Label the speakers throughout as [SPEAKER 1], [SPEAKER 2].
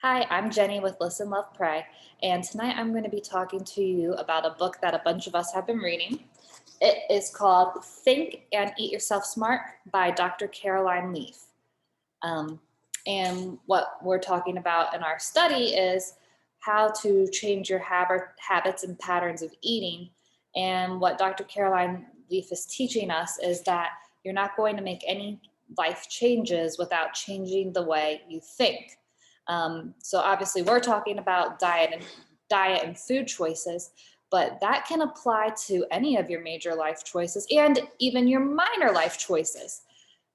[SPEAKER 1] Hi, I'm Jenny with Listen, Love, Pray, and tonight I'm going to be talking to you about a book that a bunch of us have been reading. It is called Think and Eat Yourself Smart by Dr. Caroline Leaf. Um, and what we're talking about in our study is how to change your habits and patterns of eating. And what Dr. Caroline Leaf is teaching us is that you're not going to make any life changes without changing the way you think. So obviously, we're talking about diet and food choices, but that can apply to any of your major life choices and even your minor life choices.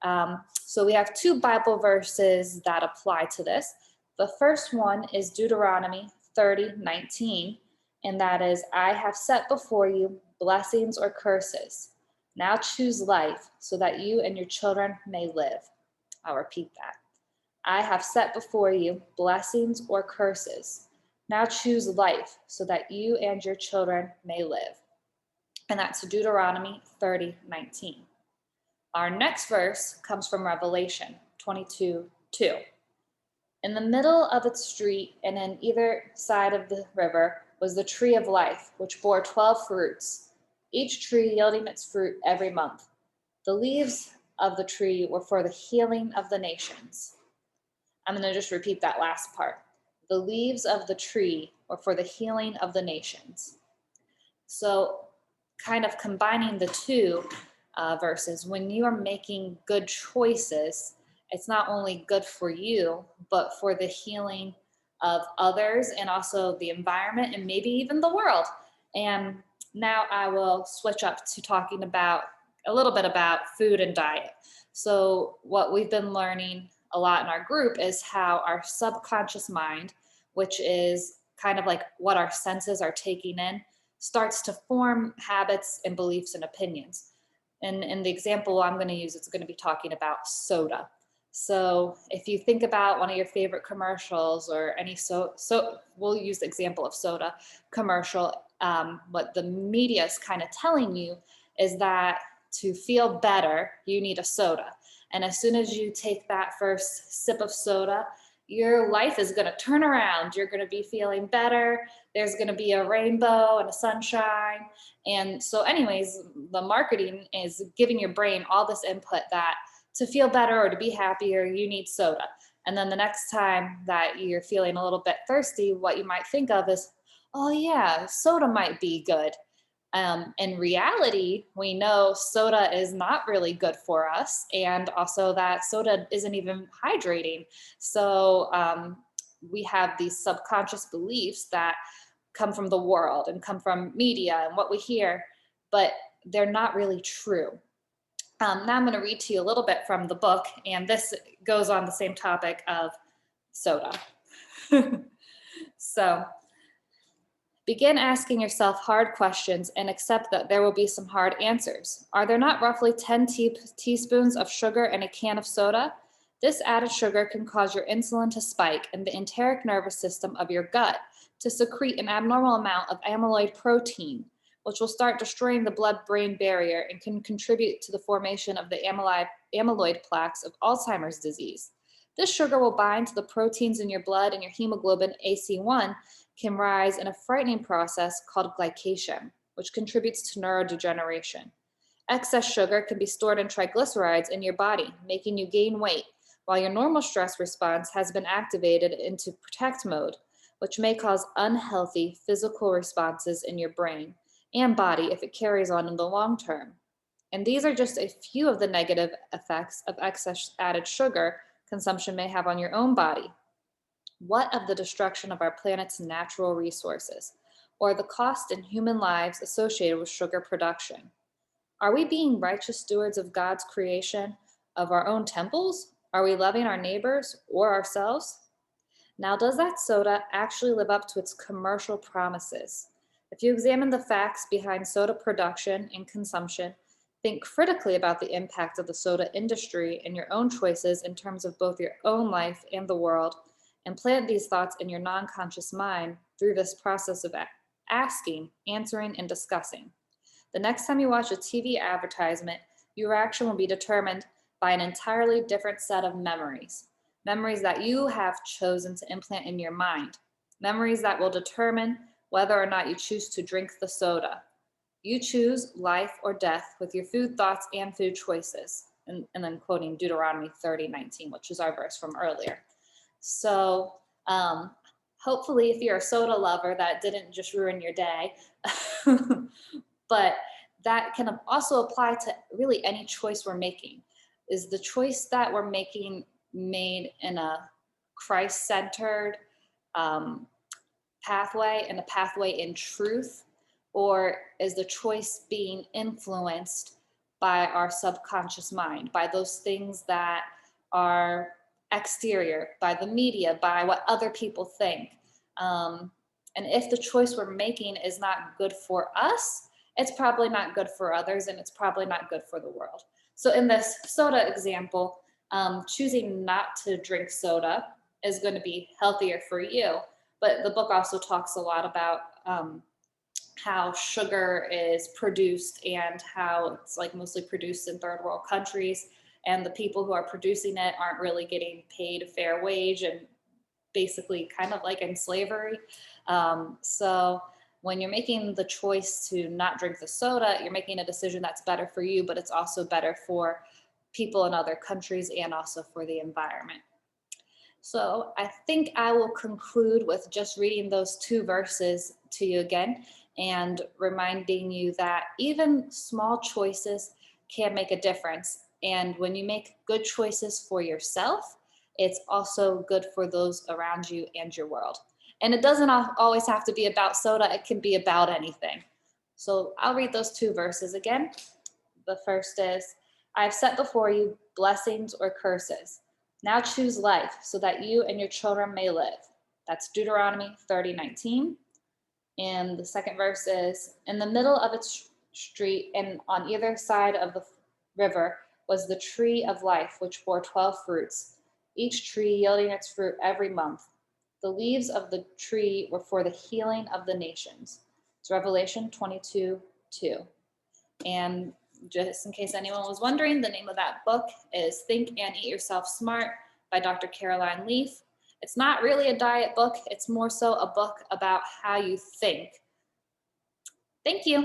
[SPEAKER 1] So we have two Bible verses that apply to this. The first one is Deuteronomy 30:19, and that is, I have set before you blessings or curses. Now choose life so that you and your children may live. I'll repeat that. I have set before you blessings or curses. Now choose life so that you and your children may live. And that's Deuteronomy 30:19. Our next verse comes from Revelation 22:2. In the middle of its street and on either side of the river was the tree of life, which bore 12 fruits, each tree yielding its fruit every month. The leaves of the tree were for the healing of the nations. I'm going to just repeat that last part. The leaves of the tree were for the healing of the nations. So, kind of combining the two verses, when you are making good choices, it's not only good for you, but for the healing of others and also the environment and maybe even the world. And now I will switch up to talking about a little bit about food and diet. So, what we've been learning a lot in our group is how our subconscious mind, which is kind of like what our senses are taking in, starts to form habits and beliefs and opinions. And in the example I'm going to use, it's going to be talking about soda. So if you think about one of your favorite commercials or any so we'll use the example of soda commercial. What the media is kind of telling you is that to feel better, you need a soda. And as soon as you take that first sip of soda, your life is going to turn around. You're going to be feeling better. There's going to be a rainbow and a sunshine. And so, anyways, the marketing is giving your brain all this input that to feel better or to be happier, you need soda. And then the next time that you're feeling a little bit thirsty, what you might think of is, oh, yeah, soda might be good. In reality, we know soda is not really good for us, and also that soda isn't even hydrating. So we have these subconscious beliefs that come from the world and come from media and what we hear, but they're not really true. Now I'm going to read to you a little bit from the book, and this goes on the same topic of soda. So, begin asking yourself hard questions and accept that there will be some hard answers. Are there not roughly 10 teaspoons of sugar in a can of soda? This added sugar can cause your insulin to spike and the enteric nervous system of your gut to secrete an abnormal amount of amyloid protein, which will start destroying the blood brain barrier and can contribute to the formation of the amyloid plaques of Alzheimer's disease. This sugar will bind to the proteins in your blood, and your hemoglobin AC1 can rise in a frightening process called glycation, which contributes to neurodegeneration. Excess sugar can be stored in triglycerides in your body, making you gain weight, while your normal stress response has been activated into protect mode, which may cause unhealthy physical responses in your brain and body if it carries on in the long term. And these are just a few of the negative effects of excess added sugar consumption may have on your own body. What of the destruction of our planet's natural resources, or the cost in human lives associated with sugar production? Are we being righteous stewards of God's creation, of our own temples? Are we loving our neighbors or ourselves? Now, does that soda actually live up to its commercial promises? If you examine the facts behind soda production and consumption, think critically about the impact of the soda industry and your own choices in terms of both your own life and the world, and plant these thoughts in your non-conscious mind through this process of asking, answering, and discussing. The next time you watch a TV advertisement, your reaction will be determined by an entirely different set of memories. memories that you have chosen to implant in your mind, memories that will determine whether or not you choose to drink the soda. You choose life or death with your food thoughts and food choices. And then quoting Deuteronomy 30:19, which is our verse from earlier. So um, hopefully, if you're a soda lover, that didn't just ruin your day. But that can also apply to really any choice we're making. Is the choice that we're making made in a Christ-centered um, pathway and a pathway in truth? Or is the choice being influenced by our subconscious mind, by those things that are exterior, by the media, by what other people think? Um, and if the choice we're making is not good for us, it's probably not good for others, and it's probably not good for the world. So in this soda example, choosing not to drink soda is going to be healthier for you. But the book also talks a lot about how sugar is produced and how it's like mostly produced in third world countries, and the people who are producing it aren't really getting paid a fair wage and basically kind of like in slavery. So when you're making the choice to not drink the soda, you're making a decision that's better for you, but it's also better for people in other countries and also for the environment. So I think I will conclude with just reading those two verses to you again and reminding you that even small choices can make a difference. And when you make good choices for yourself, it's also good for those around you and your world. And it doesn't always have to be about soda, it can be about anything. So I'll read those two verses again. The first is, I have set before you blessings or curses. Now choose life so that you and your children may live. That's Deuteronomy 30:19. And the second verse is, in the middle of its street and on either side of the river was the tree of life, which bore 12 fruits, each tree yielding its fruit every month. The leaves of the tree were for the healing of the nations. It's Revelation 22:2. And just in case anyone was wondering, the name of that book is Think and Eat Yourself Smart by Dr. Caroline Leaf. It's not really a diet book, it's more so a book about how you think. Thank you.